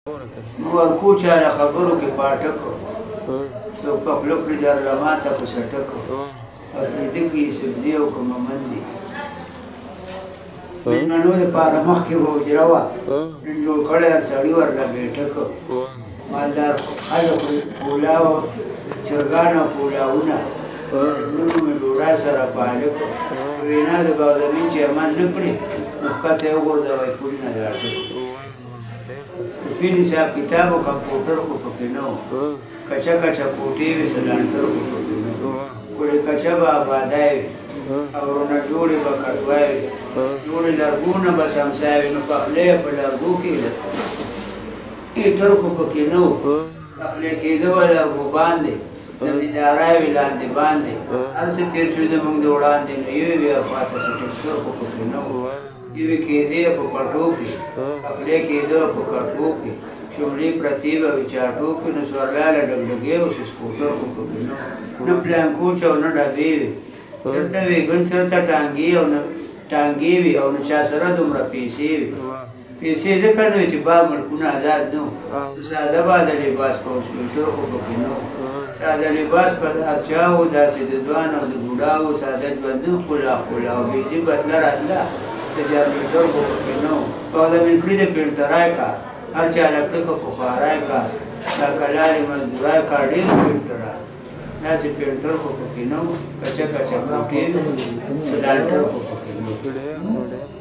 ورکو چاله خبرو کې پاټکو څوک په خوله کړي درله ماته په سټکو او پرېږده کړي سبزي او که ممن دي مېلمنو دپاره مخکې به حجره وه نن جوړ کړی هر سړي ورله بیټکو مالدار خلک پولا او چرګان او پولاونه زړونو مې ډوډۍ سره پالکو وینا د باغزمین چې عمل نه کړي نو ښکته یې وغورځوئ پولونه د اټکو پین حساب کتاب او کمپیوټر خو پکې نه و کچه کچه کوټې وې سلانټر خو پکې نه و ګلې کچه به ابادای وي او رونه جوړې به کټوای وي جوړې لرګونه به سمسای وي نو پخلی په لرګو کې هیټر خو پکې نه و پخلی کېده به لرګو باندې زمیندارای وي لاندې باندې هر څه تېر شوي زموږ د وړاندې نو یوې وې خواته سټکټر خو پکې نه و یوې کېدې په پټو کې پخلی کېده په کټو کې شملې پرتې به وي چاټو کې نو سورلاله ډګډګې او سکوټر خو پکې نه و نه پلانکوچ او نه ډبې وې چېرته وې ګڼ چېرته ټانګې وي او نه چا سره دومره پیسې وي پیسې ځکه نه وي چې بار ملکونه آزاد نه و ساده باده لباس په هوسپیټل خو پکې نه و ساده لباس په چا و داسې د ځوان او د بوډا و ساده ژوندون ښکلا ښکلا او بجلي بتله راتله چې جنریټر خو پکې نه و باغزمین کړي د پینټرای کار هر چا لکړي خو پخواری کار دا کلارې مزدورای کار ډېر پینټرای داسې پینټر خو پکې نه و کچه کچه کوټې سلانټر خو پکې نه و